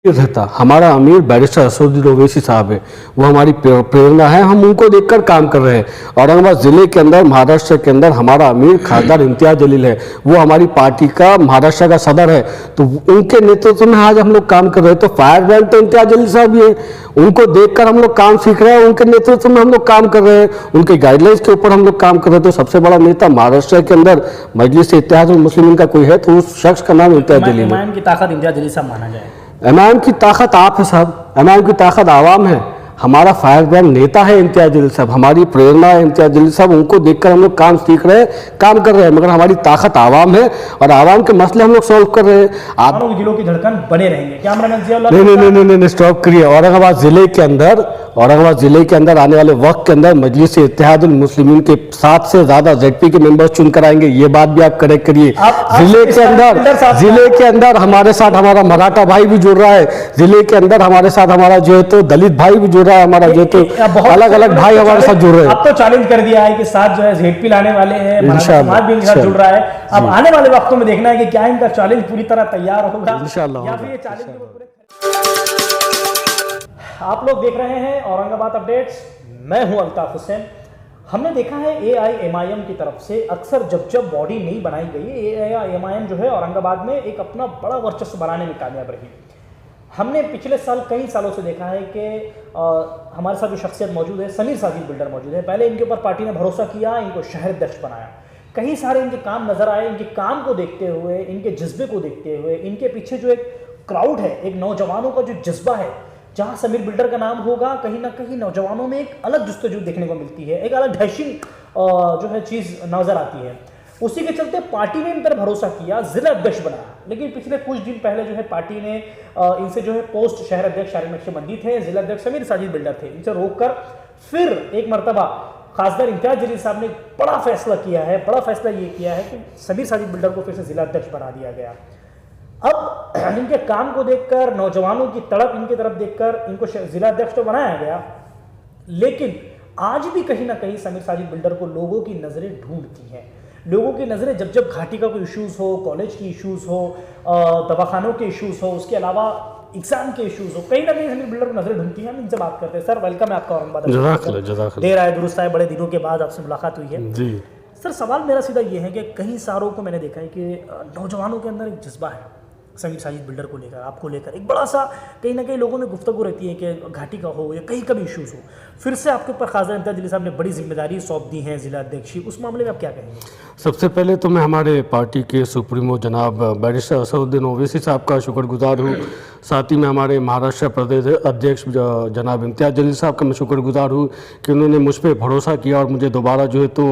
रहता। हमारा अमीर बैरिस्टर असदुद्दीन ओवैसी साहब है, वो हमारी प्रेरणा है। हम उनको देखकर काम कर रहे हैं। औरंगाबाद जिले के अंदर, महाराष्ट्र के अंदर हमारा अमीर खासदार इम्तियाज जलील है, वो हमारी पार्टी का महाराष्ट्र का सदर है। तो उनके नेतृत्व में आज हम लोग काम कर रहे हैं। तो फायर ब्रांड तो इम्तियाज जलील साहब ही है, उनको देखकर हम लोग काम सीख रहे हैं, उनके नेतृत्व में हम लोग काम कर रहे हैं, उनके गाइडलाइंस के ऊपर हम लोग काम कर रहे हैं। तो सबसे बड़ा नेता महाराष्ट्र के अंदर मजलिस इत्तेहाद मुस्लिमीन का कोई है तो उस शख्स का नाम इम्तियाज जलील है। इमाम की ताकत इम्तियाज जलील साहब माना जाए। इमाम की ताकत आप है साहब, इमाम की ताकत आवाम है। हमारा फायर ब्रांड नेता है इम्तियाज जलील साहब, हमारी प्रेरणा है इम्तियाज जलील साहब। उनको देखकर हम लोग काम सीख रहे हैं, काम कर रहे हैं, मगर हमारी ताकत आवाम है और आवाम के मसले हम लोग सॉल्व कर रहे हैं। आप दिलों की धड़कन बने रहेंगे क्या? नहीं, स्टॉप करिए। औरंगाबाद जिले के अंदर आने वाले वक्त के अंदर मजलिस इत्तेहाद मुस्लिमीन के 7 से ज्यादा जेडपी के मेंबर्स चुनकर आएंगे। ये बात भी आप करेक्ट करिए। जिले के अंदर हमारे साथ हमारा मराठा भाई भी जुड़ रहा है, जिले के अंदर हमारे साथ हमारा जो है तो दलित भाई भी जुड़ रहा है, हमारा जो तो अलग अलग भाई हमारे साथ जुड़ रहे हैं। अब तो चैलेंज कर दिया है कि साथ जो है जेडपी लाने वाले हैं, समाज भी इनके साथ जुड़ रहा है। अब आने वाले वक्तों में देखना है कि क्या इनका चैलेंज पूरी तरह तैयार होगा इंशाअल्लाह। आप लोग देख रहे हैं औरंगाबाद अपडेट्स, मैं हूं अल्ताफ हुसैन। हमने देखा है AIMIM की तरफ से अक्सर जब बॉडी नहीं बनाई गई, AIMIM जो है औरंगाबाद में एक अपना बड़ा वर्चस्व बनाने में कामयाब रही। हमने पिछले साल कई सालों से देखा है कि हमारे साथ जो शख्सियत मौजूद है, समीर साजिद बिल्डर मौजूद है। पहले इनके ऊपर पार्टी ने भरोसा किया, इनको शहर अध्यक्ष बनाया। कई सारे इनके काम नजर आए। इनके काम को देखते हुए, इनके जज्बे को देखते हुए, इनके पीछे जो एक क्राउड है, एक नौजवानों का जो जज्बा है, जहां समीर बिल्डर का नाम होगा कहीं ना कहीं नौजवानों में एक अलग जुस्तजू देखने को मिलती है, एक अलग डैशिंग जो है चीज़ नजर आती है। उसी के चलते पार्टी ने इन पर भरोसा किया, जिला अध्यक्ष बनाया। लेकिन पिछले कुछ दिन पहले जो है पार्टी ने इनसे जो है पोस्ट शहर अध्यक्ष शारिक नक्शबंदी थे, जिला अध्यक्ष समीर साजिद बिल्डर थे, इनसे रोककर फिर एक मरतबा खासदार इम्तियाज जलील साहब ने बड़ा फैसला किया है। बड़ा फैसला ये किया है कि समीर साजिद बिल्डर को फिर से जिला अध्यक्ष बना दिया गया। अब इनके काम को देखकर, नौजवानों की तड़प इनकी तरफ देखकर इनको जिला अध्यक्ष तो बनाया गया, लेकिन आज भी कहीं ना कहीं समीर साजिद बिल्डर को लोगों की नजरें ढूंढती हैं। लोगों की नजरें जब घाटी का कोई इश्यूज हो, कॉलेज की इश्यूज हो, दवाखानों के इश्यूज हो, उसके अलावा एग्जाम के इश्यूज हो, कहीं ना कहीं समीर बिल्डर को नजरें ढूंढती हैं। हम इनसे बात करते हैं। सर वेलकम है आपका औरंगाबाद। देर आए दुरुस्त आए, बड़े दिनों के बाद आपसे मुलाकात हुई है जी। सर सवाल मेरा सीधा ये है कि कई सारों को मैंने देखा है कि नौजवानों के अंदर एक जज्बा है समीर साजिद बिल्डर को लेकर, आपको लेकर एक बड़ा सा कहीं ना कहीं लोगों में गुफ्तगू रहती है कि घाटी का हो या कहीं का भी इशूज़ हो, फिर से आपके ऊपर खासदार इम्तियाज जलील साहब ने बड़ी जिम्मेदारी सौंप दी है जिला अध्यक्ष। उस मामले में आप क्या कहेंगे? सबसे पहले तो मैं हमारे पार्टी के सुप्रीमो जनाब बैरिस्टर असदुद्दीन ओवैसी साहब का शुक्रगुजार हूँ। साथ ही में हमारे महाराष्ट्र प्रदेश अध्यक्ष जनाब इम्तियाज जलील साहब का मैं शुक्रगुजार हूँ कि उन्होंने मुझ पर भरोसा किया और मुझे दोबारा जो है तो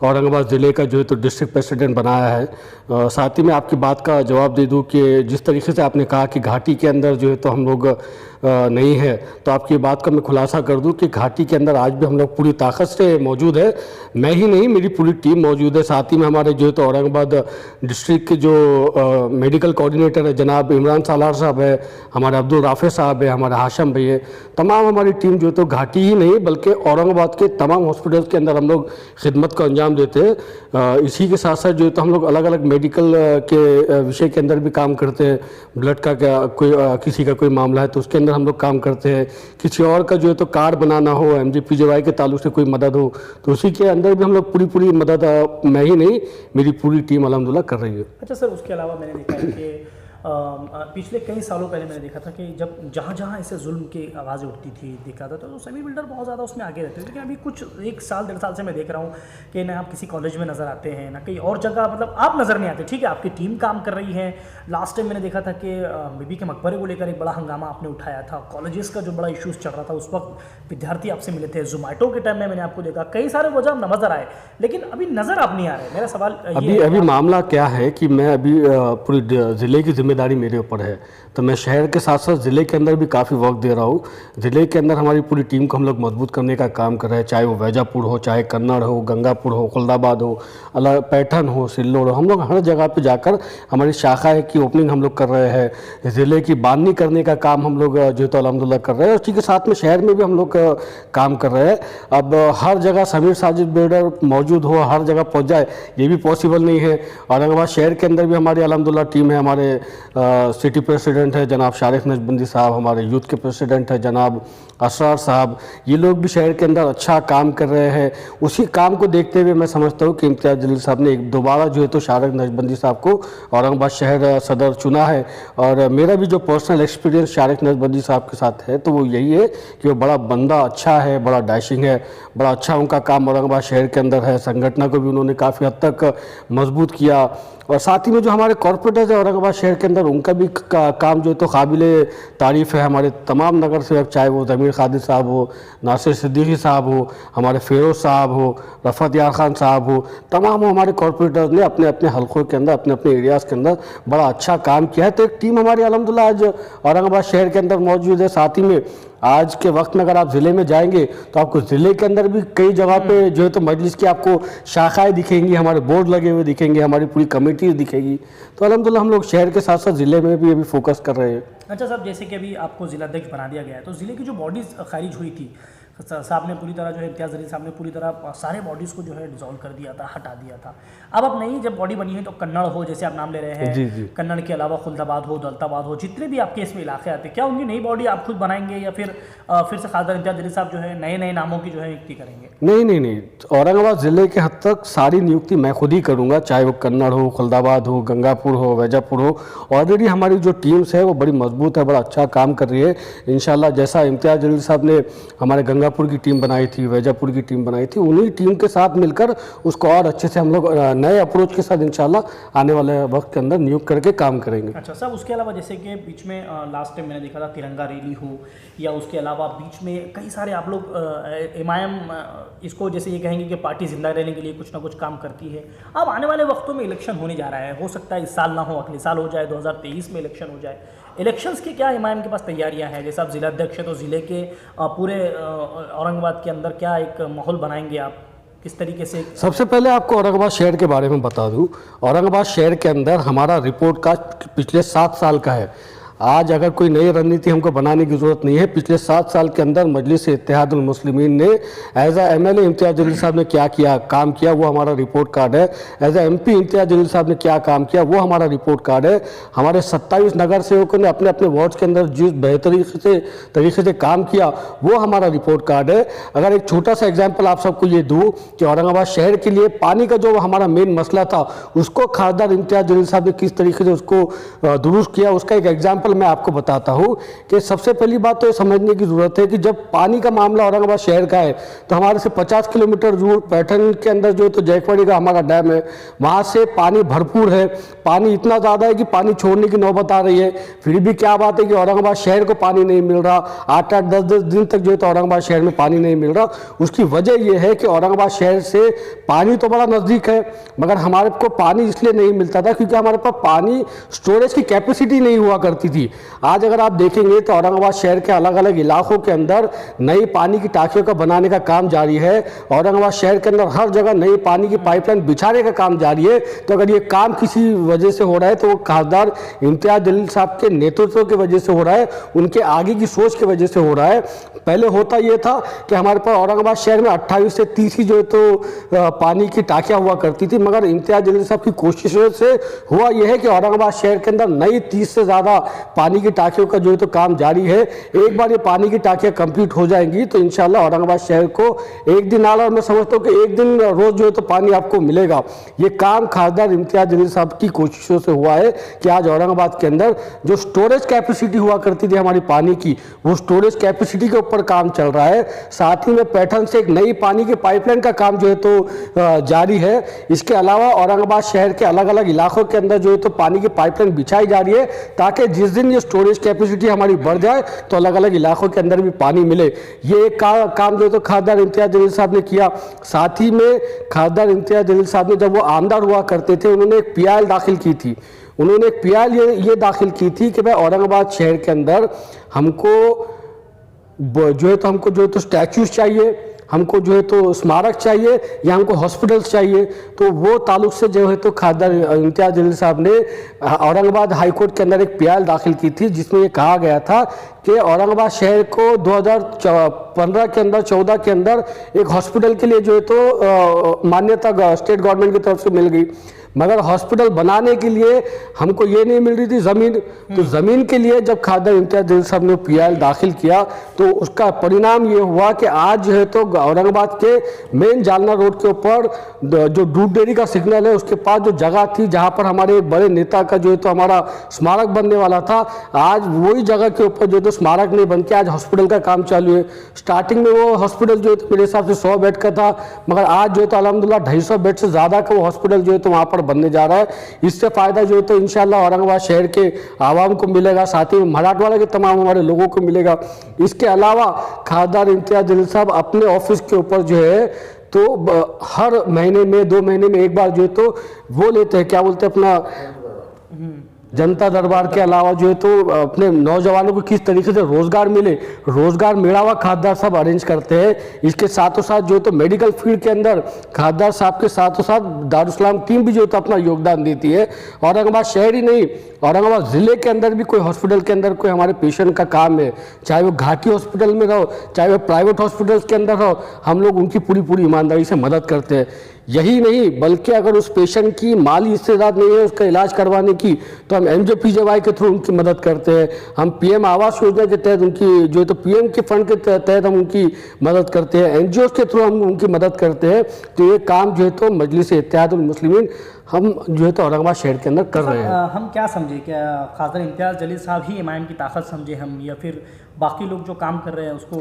औरंगाबाद ज़िले का जो है तो डिस्ट्रिक्ट प्रेसिडेंट बनाया है। साथ ही मैं आपकी बात का जवाब दे दूँ कि जिस तरीके से आपने कहा कि घाटी के अंदर जो है तो हम लोग नहीं है, तो आपकी बात का मैं खुलासा कर दूं कि घाटी के अंदर आज भी हम लोग पूरी ताकत से मौजूद है। मैं ही नहीं, मेरी पूरी टीम मौजूद है। साथ ही में हमारे जो है तो औरंगाबाद डिस्ट्रिक्ट के जो मेडिकल कोऑर्डिनेटर है जनाब इमरान सालार साहब है, हमारे अब्दुल राफे साहब है, हमारे हाशम भाई है, तमाम हमारी टीम जो है तो घाटी ही नहीं बल्कि औरंगाबाद के तमाम हॉस्पिटल्स के अंदर हम लोग खिदमत को अंजाम देते हैं। इसी के साथ साथ जो है तो हम लोग अलग अलग मेडिकल के विषय के अंदर भी काम करते हैं। ब्लड का क्या कोई किसी का कोई मामला है तो उसके अंदर हम लोग काम करते हैं। किसी और का जो है तो कार्ड बनाना हो, MGPJY के ताल्लुक से कोई मदद हो तो उसी के अंदर भी हम लोग पूरी मदद मैं ही नहीं, मेरी पूरी टीम अल्हम्दुलिल्लाह कर रही है। अच्छा सर, उसके अलावा मैंने देखा है कि पिछले कई सालों पहले मैंने देखा था कि जब जहाँ ऐसे जुल्म की आवाज़ें उठती थी, देखा था तो समीर बिल्डर बहुत ज़्यादा उसमें आगे रहते थे। लेकिन अभी कुछ 1 साल 1.5 साल से मैं देख रहा हूँ कि ना आप किसी कॉलेज में नज़र आते हैं, ना कहीं और जगह, मतलब आप नज़र नहीं आते। ठीक है, आपकी टीम काम कर रही है। लास्ट टाइम मैंने देखा था कि बीबी के मकबरे को लेकर एक बड़ा हंगामा आपने उठाया था। कॉलेजेस का जो बड़ा इशूज़ चल रहा था, उस वक्त विद्यार्थी आपसे मिले थे। जोमेटो के टाइम में मैंने आपको देखा, कई सारे वजह नज़र आए, लेकिन अभी नज़र आप नहीं आ रहे। मेरा सवाल अभी मामला क्या है कि मैं अभी पूरी ज़िले की जिम्मेदारी मेरे ऊपर है, तो मैं शहर के साथ साथ ज़िले के अंदर भी काफ़ी वक्त दे रहा हूँ। ज़िले के अंदर हमारी पूरी टीम को हम लोग मजबूत करने का काम कर रहे हैं, चाहे वो वैजापुर हो, चाहे कन्नड़ हो, गंगापुर हो, खुलदाबाद हो, अलग पैठन हो, सिल्लोड़ हो। हम लोग हर जगह पे जाकर हमारी शाखा की ओपनिंग हम लोग कर रहे हैं। ज़िले की बांधनी करने का काम हम लोग जो तो अल्हम्दुलिल्लाह कर रहे हैं। उसी के साथ में शहर में भी हम लोग काम कर रहे हैं। अब हर जगह समीर साजिद बिल्डर मौजूद हो, हर जगह पहुँच जाए, ये भी पॉसिबल नहीं है। औरंगाबाद शहर के अंदर भी हमारी अल्हम्दुलिल्लाह टीम है, हमारे सिटी प्रेसिडेंट है जनाब शारिक नजबंदी साहब, हमारे यूथ के प्रेसिडेंट है जनाब असरार साहब, ये लोग भी शहर के अंदर अच्छा काम कर रहे हैं। उसी काम को देखते हुए मैं समझता हूँ कि इम्तियाज़ जलील साहब ने दोबारा जो है तो शारिक नजबंदी साहब को औरंगाबाद शहर सदर चुना है। और मेरा भी जो पर्सनल एक्सपीरियंस शारिक नजबंदी साहब के साथ है तो वो यही है कि वो बड़ा बंदा अच्छा है, बड़ा डैशिंग है, बड़ा अच्छा उनका काम औरंगाबाद शहर के अंदर है। संगठन को भी उन्होंने काफ़ी हद तक मजबूत किया। और साथ ही में जो हमारे कॉरपोरेटर्स है औरंगाबाद शहर के अंदर, उनका भी काम जो है तो काबिल तारीफ़ है। हमारे तमाम नगर सेवक, चाहे वो ज़मीर खादिर साहब हो, नासिर सिद्दीकी साहब हो, हमारे फेरोज साहब हो, रफ़त यार खान साहब हो, तमाम हमारे कॉरपोरेटर्स ने अपने अपने हलकों के अंदर, अपने अपने एरियाज़ के अंदर बड़ा अच्छा काम किया है। तो एक टीम हमारी अल्हम्दुलिल्लाह आज औरंगाबाद शहर के अंदर मौजूद है। साथ ही में आज के वक्त में अगर आप ज़िले में जाएंगे तो आपको ज़िले के अंदर भी कई जगह पे जो है तो मजलिस की आपको शाखाएं दिखेंगी, हमारे बोर्ड लगे हुए दिखेंगे, हमारी पूरी कमेटीज दिखेगी। तो अल्हम्दुलिल्लाह हम लोग शहर के साथ साथ ज़िले में भी अभी फोकस कर रहे हैं। अच्छा साहब, जैसे कि अभी आपको जिलाध्यक्ष बना दिया गया है, तो ज़िले की जो बॉडीज़ खारिज हुई थी, साहब ने पूरी तरह जो है इम्तियाज़ जलील साहब ने पूरी तरह सारे बॉडीज़ को जो है डिसॉल्व कर दिया था, हटा दिया था। अब नई जब बॉडी बनी है तो कन्नड़ हो, जैसे आप नाम ले रहे हैं, जी जी, कन्नड़ के अलावा खुलदाबाद हो, दौलताबाद हो, जितने भी आपके इसमें इलाके आते हैं, क्या उनकी नई बॉडी आप खुद बनाएंगे या फिर से खासदार इम्तियाज़ जलील साहब जो है नए नए नामों की जो है नियुक्ति करेंगे? नहीं नहीं नहीं, औरंगाबाद ज़िले के हद तक सारी नियुक्ति मैं खुद ही करूँगा, चाहे वो कन्नड़ हो, खुलदाबाद हो, गंगापुर हो, वैजापुर हो। ऑलरेडी हमारी जो टीम्स है वो बड़ी मजबूत है, बड़ा अच्छा काम कर रही है इंशाल्लाह। जैसा इम्तियाज़ जलील साहब ने हमारे गंगापुर की टीम बनाई थी, वैजापुर की टीम बनाई थी, उन्हीं टीम के साथ मिलकर उसको और अच्छे से हम लोग नए अप्रोच के साथ इंशाल्लाह आने वाले वक्त के अंदर नियुक्त करके काम करेंगे। अच्छा साहब, उसके अलावा जैसे कि बीच में लास्ट टाइम मैंने देखा था तिरंगा रैली हो, या उसके अलावा बीच में कई सारे आप लोग एमआईएम इसको जैसे ये कहेंगे कि पार्टी जिंदा रहने के लिए कुछ ना कुछ काम करती है। अब आने वाले वक्तों में इलेक्शन होने जा रहा है, हो सकता है इस साल ना हो, अगले साल हो जाए, 2023 में इलेक्शन हो जाए। इलेक्शंस की क्या एमआईएम के पास तैयारियां हैं? जैसे आप जिलाध्यक्ष हैं तो ज़िले के पूरे औरंगाबाद के अंदर क्या एक माहौल बनाएंगे आप, किस तरीके से? सबसे पहले आपको औरंगाबाद शहर के बारे में बता दूं, औरंगाबाद शहर के अंदर हमारा रिपोर्ट कार्ड पिछले 7 साल का है। आज अगर कोई नई रणनीति हमको बनाने की ज़रूरत नहीं है। पिछले 7 साल के अंदर मजलिस इत्तेहादुल मुस्लिमीन ने एज ए एमएलए इम्तियाज़ जलील साहब ने क्या किया, काम किया, वो हमारा रिपोर्ट कार्ड है। एज ए एमपी इम्तियाज़ जलील साहब ने क्या काम किया, वो हमारा रिपोर्ट कार्ड है। हमारे 27 नगर सेवकों ने अपने अपने वार्ड्स के अंदर जिस बेहतरीन तरीके से काम किया, वो हमारा रिपोर्ट कार्ड है। अगर एक छोटा सा एग्जाम्पल आप सबको ये दूँ कि औरंगाबाद शहर के लिए पानी का जो हमारा मेन मसला था, उसको खासदार इम्तियाज़ जलील साहब ने किस तरीके से उसको दुरुस्त किया, उसका एक एग्जाम्पल मैं आपको बताता हूं कि सबसे पहली बात तो ये समझने की जरूरत है कि जब पानी का मामला औरंगाबाद शहर का है तो हमारे से 50 किलोमीटर दूर पैठन के अंदर जो तो जयकवाड़ी का हमारा डैम है, वहां से पानी भरपूर है। पानी इतना ज़्यादा है कि पानी छोड़ने की नौबत आ रही है। फिर भी क्या बात है कि औरंगाबाद शहर को पानी नहीं मिल रहा, 8-8, 10-10 दिन तक जो है तो औरंगाबाद शहर में पानी नहीं मिल रहा। उसकी वजह यह है कि औरंगाबाद शहर से पानी तो बड़ा नज़दीक है, मगर हमारे को पानी इसलिए नहीं मिलता था क्योंकि हमारे पास पानी स्टोरेज की कैपेसिटी नहीं हुआ करती थी। आज अगर आप देखेंगे तो औरंगाबाद शहर के अलग अलग इलाकों के अंदर नई पानी की टांकियों का बनाने का काम जारी है। औरंगाबाद शहर के अंदर हर जगह नई पानी की पाइपलाइन बिछाने का काम जारी है। तो अगर ये काम किसी वजह से हो रहा है तो वो खासदार इम्तियाज़ जलील साहब के नेतृत्व की वजह से हो रहा है, उनके आगे की सोच की वजह से हो रहा है। पहले होता ये था कि हमारे पास औरंगाबाद शहर में 28 से 30 ही जो है तो पानी की टांकियाँ हुआ करती थी, मगर इम्तियाज़ जलील साहब की कोशिशों से हुआ यह है कि औरंगाबाद शहर के अंदर नई 30 से ज़्यादा पानी की टांकियों का जो है तो काम जारी है। एक बार ये पानी की टांकियां कंप्लीट हो जाएंगी तो इंशाल्लाह औरंगाबाद शहर को एक दिन आला, और मैं समझता हूँ कि एक दिन रोज जो है तो पानी आपको मिलेगा। ये काम खासदार इम्तियाज़ जलील साहब की कोशिशों से हुआ है कि आज औरंगाबाद के अंदर जो स्टोरेज कैपेसिटी हुआ करती थी हमारी पानी की, वो स्टोरेज कैपेसिटी के ऊपर काम चल रहा है। साथ ही में पैठन से एक नई पानी की पाइपलाइन का काम जो है तो जारी है। इसके अलावा औरंगाबाद शहर के अलग अलग इलाकों के अंदर जो है तो पानी की पाइपलाइन बिछाई जा रही है ताकि जिस दिन ये स्टोरेज कैपेसिटी हमारी बढ़ जाए तो अलग अलग इलाकों के अंदर भी पानी मिले। ये एक काम जो तो खासदार इम्तियाज़ जलील साहब ने किया। साथ ही में खासदार इम्तियाज़ जलील साहब ने जब वो आमदार हुआ करते थे, उन्होंने एक पीआईएल दाखिल की थी। उन्होंने एक पीआईएल ये दाखिल की थी कि भाई औरंगाबाद शहर के अंदर हमको जो है तो स्टैच्यूज चाहिए, हमको जो है तो स्मारक चाहिए, या हमको हॉस्पिटल्स चाहिए। तो वो ताल्लुक से जो है तो खासदार इम्तियाज़ जलील साहब ने औरंगाबाद हाई कोर्ट के अंदर एक पीआईएल दाखिल की थी जिसमें ये कहा गया था कि औरंगाबाद शहर को 2015 के अंदर 14 के अंदर एक हॉस्पिटल के लिए जो है तो मान्यता स्टेट गवर्नमेंट की तरफ से मिल गई, मगर हॉस्पिटल बनाने के लिए हमको ये नहीं मिल रही थी ज़मीन। तो ज़मीन के लिए जब खादर इम्तियाज़ जलील साहब ने PIL दाखिल किया तो उसका परिणाम ये हुआ कि आज जो है तो औरंगाबाद के मेन जालना रोड के ऊपर जो दूध डेयरी का सिग्नल है उसके पास जो जगह थी जहाँ पर हमारे एक बड़े नेता का जो है तो हमारा स्मारक बनने वाला था, आज वही जगह के ऊपर जो है तो स्मारक नहीं बन के आज हॉस्पिटल का काम चालू है। स्टार्टिंग में वो हॉस्पिटल जो है तो मेरे हिसाब से 100 बेड का था, मगर आज जो है तो अल्हम्दुलिल्लाह 250 बेड से ज़्यादा का वो हॉस्पिटल जो है तो वहाँ पर बनने जा रहा है। इससे फ़ायदा जो है तो इंशाल्लाह औरंगाबाद शहर के आवाम को मिलेगा, साथ ही मराठवाड़ा के तमाम हमारे लोगों को मिलेगा। इसके अलावा खासदार इम्तियाज़ जलील साहब अपने ऑफिस के ऊपर जो है तो हर महीने में 2 महीने में एक बार जो है तो वो लेते हैं, क्या बोलते हैं, अपना जनता दरबार के अलावा जो है तो अपने नौजवानों को किस तरीके से रोजगार मिले, रोजगार मेड़ावा खासदार साहब अरेंज करते हैं। इसके साथों साथ जो है तो मेडिकल फील्ड के अंदर खासदार साहब के साथों साथ दारुस्सलाम टीम भी जो है तो अपना योगदान देती है। औरंगाबाद शहर ही नहीं, औरंगाबाद ज़िले के अंदर भी कोई हॉस्पिटल के अंदर कोई हमारे पेशेंट का काम है, चाहे वो घाटी हॉस्पिटल में रहो, चाहे वो प्राइवेट हॉस्पिटल्स के अंदर रहो, हम लोग उनकी पूरी ईमानदारी से मदद करते हैं। यही नहीं बल्कि अगर उस पेशेंट की माली इस्तेदाद नहीं है उसका इलाज करवाने की तो हम MJPJY के थ्रू उनकी मदद करते हैं। हम PM आवास योजना के तहत उनकी जो है तो PM के फंड के तहत हम उनकी मदद करते हैं, NGOs के थ्रू हम उनकी मदद करते हैं। तो ये काम जो है तो मजलिस इत्तेहादुल मुस्लिमीन हम जो है तो औरंगाबाद शहर के अंदर कर रहे हैं। हम क्या समझे, क्या खासदार इम्तियाज़ जलील साहब ही इमाम की ताकत समझे हम, या फिर बाकी लोग जो काम कर रहे हैं उसको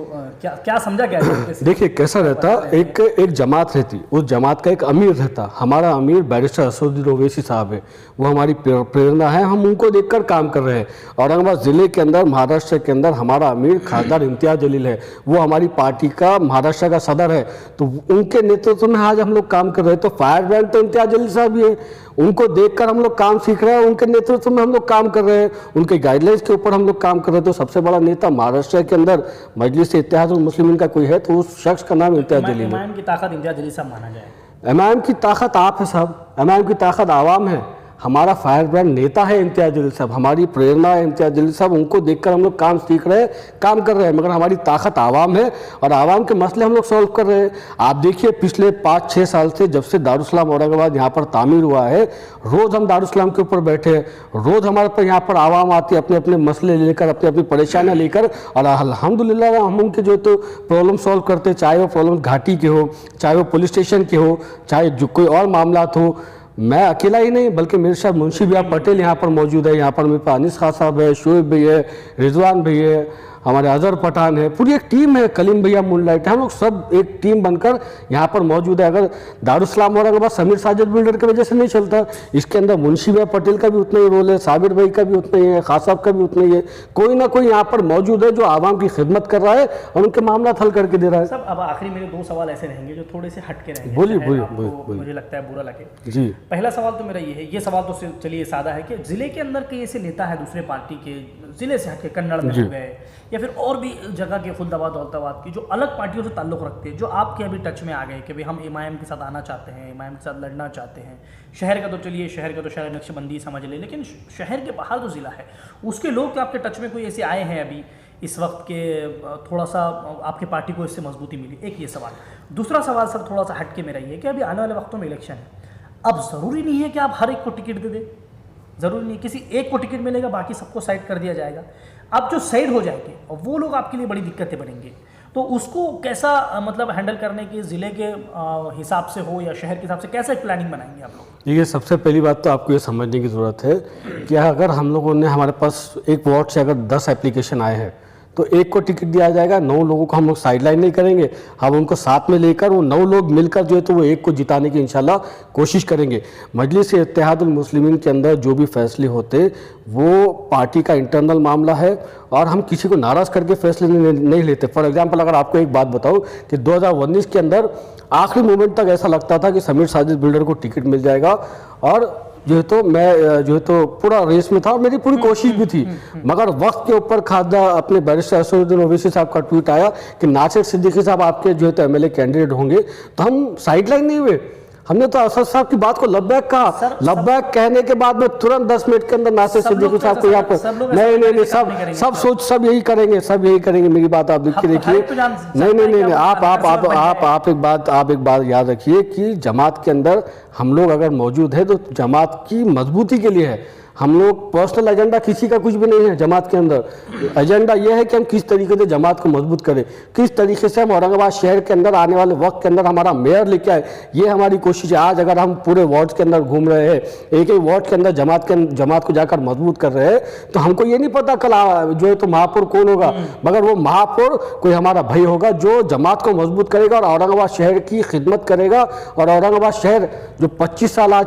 क्या समझा क्या है? देखिए कैसा रहता, एक जमात रहती, उस जमात का एक अमीर रहता। हमारा अमीर बैरिस्टर असदुद्दीन ओवैसी साहब है, वो हमारी प्रेरणा है, हम उनको देखकर काम कर रहे हैं। औरंगाबाद ज़िले के अंदर महाराष्ट्र के अंदर हमारा अमीर खासदार इम्तियाज़ जलील है, वो हमारी पार्टी का महाराष्ट्र का सदर है, तो उनके नेतृत्व में आज हम लोग काम कर रहे हैं। तो फायर ब्रांड तो इम्तियाज़ जलील साहब ही है, उनको देखकर हम लोग काम सीख रहे हैं, उनके नेतृत्व में हम लोग काम कर रहे हैं, उनके गाइडलाइंस के ऊपर हम लोग काम कर रहे हैं। तो सबसे बड़ा नेता महाराष्ट्र के अंदर मजलिस इत्तेहादुल मुस्लिमीन का कोई है तो उस शख्स का नाम इम्तियाज़ जलील है। इमाम की ताकत इम्तियाज़ जलील साहब माना जाए? इमाम की ताकत आप है साहब, इमाम की ताकत आवाम है। हमारा फायर ब्रांड नेता है इम्तियाज़ जलील साहब, हमारी प्रेरणा है इम्तियाज़ जलील साहब, उनको देखकर हम लोग काम सीख रहे हैं, काम कर रहे हैं। मगर हमारी ताकत आवाम है और आवाम के मसले हम लोग सॉल्व कर रहे हैं। आप देखिए पिछले 5-6 साल से जब से दारुस्सलाम औरंगाबाद यहाँ पर तामीर हुआ है, रोज़ हम दारुस्सलाम के ऊपर बैठे हैं, रोज़ हमारे पर यहाँ पर आवाम आती है अपने अपने मसले लेकर, अपनी अपनी परेशानियाँ लेकर, और अल्हम्दुलिल्लाह हम उनके जो तो प्रॉब्लम सॉल्व करते हैं, चाहे वो प्रॉब्लम घाटी के हो, चाहे वो पुलिस स्टेशन के हो, चाहे जो कोई और मामला हो। मैं अकेला ही नहीं बल्कि मेरे साथ मुंशी भैया पटेल यहाँ पर मौजूद है, यहाँ पर मेरे पास अनीस खान साहब है, शोएब भैया है, रिजवान भैया है, हमारे अजहर पठान है, पूरी एक टीम है, कलीम भैया मूनलाइट, हम लोग सब एक टीम बनकर यहाँ पर मौजूद है। अगर दारुस्सलाम औरंगाबाद समीर साजिद बिल्डर की वजह से नहीं चलता, इसके अंदर मुंशी भैया पटेल का भी उतना ही रोल है, साबिर भाई का भी उतना ही है, खान साहब का भी उतना ही है। कोई ना कोई यहाँ पर मौजूद है जो आवाम की खिदमत कर रहा है और उनके मामला हल करके दे रहा है। सब अब आखिरी मेरे 2 सवाल ऐसे रहेंगे जो थोड़े से हटके रहेंगे, बोलिए। मुझे लगता है बुरा लगे जी। पहला सवाल तो मेरा ये है, ये सवाल तो चलिए सादा है कि जिले के अंदर कई ऐसे नेता है दूसरे पार्टी के, जिले से हटके कन्नड़ में हो गए या फिर और भी जगह के, खुलदाबाद दौलताबाद की, जो अलग पार्टियों से ताल्लुक़ रखते हैं, जो आपके अभी टच में आ गए कि भाई हम इमाम के साथ आना चाहते हैं, इमाम के साथ लड़ना चाहते हैं। शहर का तो चलिए, शहर का तो शहर नक्शबंदी समझ ले, लेकिन शहर के बाहर जो ज़िला है उसके लोग, क्या आपके टच में कोई ऐसे आए हैं अभी इस वक्त के, थोड़ा सा आपकी पार्टी को इससे मजबूती मिली? एक ये सवाल। दूसरा सवाल सर थोड़ा सा हटके मेरा ये कि अभी आने वाले वक्तों में इलेक्शन है, अब ज़रूरी नहीं है कि आप हर एक को टिकट दे दें, ज़रूरी नहीं किसी एक को टिकट मिलेगा बाकी सबको साइड कर दिया जाएगा। अब जो साइड हो जाएंगे और वो लोग आपके लिए बड़ी दिक्कतें बनेंगी, तो उसको कैसा मतलब हैंडल करने की ज़िले के हिसाब से हो या शहर के हिसाब से कैसे प्लानिंग बनाएंगे आप लोग? देखिए सबसे पहली बात तो आपको ये समझने की ज़रूरत है कि अगर हम लोगों ने, हमारे पास एक वार्ड से अगर 10 एप्लीकेशन आए हैं तो एक को टिकट दिया जाएगा, 9 लोगों को हम लोग साइडलाइन नहीं करेंगे, हम उनको साथ में लेकर वो 9 लोग मिलकर जो है तो वो एक को जिताने की इंशाल्लाह कोशिश करेंगे। मजलिस इत्तेहादुल मुस्लिमीन के अंदर जो भी फैसले होते वो पार्टी का इंटरनल मामला है और हम किसी को नाराज़ करके फैसले नहीं लेते। फॉर एग्जांपल अगर आपको एक बात बताऊं कि 2019 के अंदर आखिरी मोमेंट तक ऐसा लगता था कि समीर साजिद बिल्डर को टिकट मिल जाएगा और जो है तो मैं जो है तो पूरा रेस में था और मेरी पूरी कोशिश भी थी, मगर वक्त के ऊपर खादा अपने बैरिस्टर असदुद्दीन ओवैसी साहब का ट्वीट आया कि नासिर सिद्दीकी साहब आपके जो है तो MLA कैंडिडेट होंगे, तो हम साइडलाइन नहीं हुए, हमने तो असद साहब की बात को लब्बैक कहा, लब्बैक कहने के बाद में तुरंत 10 मिनट के अंदर नासिर सिद्दीकी साहब को यहाँ पर नहीं सब यही करेंगे, सब यही करेंगे। मेरी बात आप लिख के देखिए। नहीं, आप एक बात याद रखिए कि जमात के अंदर हम लोग अगर मौजूद है तो जमात की मजबूती के लिए है। हम लोग पर्सनल एजेंडा किसी का कुछ भी नहीं है जमात के अंदर। एजेंडा यह है कि हम किस तरीके से जमात को मजबूत करें, किस तरीके से हम औरंगाबाद शहर के अंदर आने वाले वक्त के अंदर हमारा मेयर लेके आए, ये हमारी कोशिश है। आज अगर हम पूरे वार्ड के अंदर घूम रहे हैं, एक एक वार्ड के अंदर जमात को जाकर मजबूत कर रहे हैं, तो हमको ये नहीं पता कल जो है तो महापौर कौन होगा, मगर वो महापौर कोई हमारा भाई होगा जो जमात को मजबूत करेगा और औरंगाबाद शहर की खिदमत करेगा। और औरंगाबाद शहर जो 25 साल आज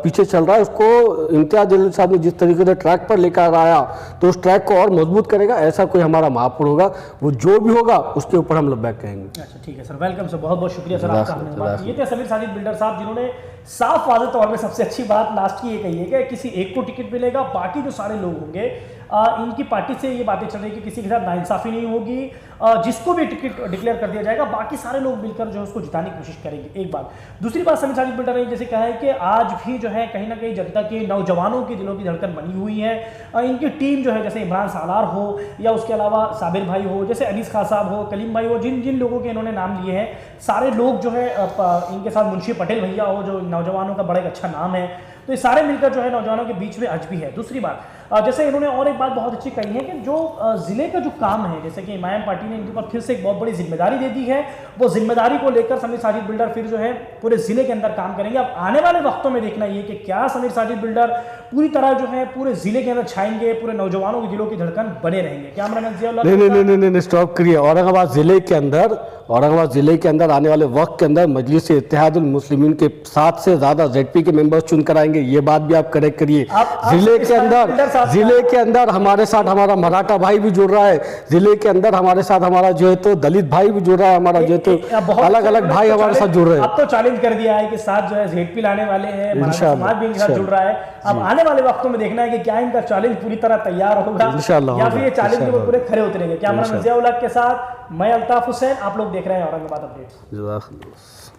पीछे चल रहा है, उसको इम्तियाज जलील साहब ने जिस तरीके से ट्रैक पर लेकर आया तो उस ट्रैक को और मजबूत करेगा। ऐसा कोई हमारा महापौर होगा, वो जो भी होगा उसके ऊपर हम लब्बैक कहेंगे। अच्छा ठीक है सर, वेलकम सर, बहुत बहुत शुक्रिया सर आपका हमने बात की। ये थे समीर साजिद बिल्डर साहब, जिन्होंने साफ वाज़ेह तौर पे सबसे अच्छी बात लास्ट की ये कही है कि किसी एक को टिकट मिलेगा, बाकी जो सारे लोग होंगे इनकी पार्टी से ये बातें चल रही है कि किसी के साथ नाइंसाफ़ी नहीं होगी, जिसको भी टिकट डिक्लेयर कर दिया जाएगा बाकी सारे लोग मिलकर जो है उसको जिताने की कोशिश करेंगे। एक बात, दूसरी बात समीर साजिद बिल्डर ने जैसे कहा है कि आज भी जो है कहीं ना कहीं जनता के नौजवानों के दिलों की धड़कन बनी हुई है। इनकी टीम जो है जैसे इमरान सालार हो या उसके अलावा साबिर भाई हो, जैसे अनीस खान साहब हो, कलीम भाई हो, जिन जिन लोगों के इन्होंने नाम लिए हैं, सारे लोग जो है इनके साथ मुंशी पटेल भैया हो जो नौजवानों का बड़ा एक अच्छा नाम है, तो ये सारे मिलकर जो है नौजवानों के बीच में आज भी है। दूसरी बात, जैसे इन्होंने और एक बात बहुत अच्छी कही है कि जो ज़िले का जो काम है, जैसे कि इमाम पार्टी ने इनके ऊपर फिर से एक बहुत बड़ी जिम्मेदारी दे दी है, वो जिम्मेदारी को लेकर समीर साजिद बिल्डर फिर जो है पूरे ज़िले के अंदर काम करेंगे। अब आने वाले वक्तों में देखना ये कि क्या समीर साजिद बिल्डर पूरी तरह जो है पूरे ज़िले के अंदर छाएंगे, पूरे नौजवानों के दिलों की धड़कन बने रहेंगे। कैमरामैन जियाउल्लाह नहीं, स्टॉप करिए। औरंगाबाद ज़िले के अंदर आने वाले वक्त के अंदर मजलिस इत्तेहादुल मुस्लिमीन के 7 से ज़्यादा ZP के मेंबर्स चुनकर आएंगे, ये बात भी आप करेक्ट करिए। ज़िले के अंदर हमारे साथ हमारा मराठा भाई भी जुड़ रहा है, ज़िले के अंदर हमारे साथ हमारा जो है तो दलित भाई भी जुड़ रहा है, हमारा जो है तो अलग अलग भाई हमारे साथ जुड़ रहे हैं। अब तो चैलेंज कर दिया है कि साथ जो है ZP लाने वाले हैं, समाज भी इनके साथ जुड़ रहा है। अब आने वाले वक्तों में देखना है कि क्या इनका चैलेंज पूरी तरह तैयार होगा या फिर ये चैलेंज के ऊपर पूरे खड़े उतरेंगे। कैमरामैन जियाउल्लाह के साथ मैं अल्ताफ हुसैन, आप लोग देख रहे हैं औरंगाबाद अपडेट्स।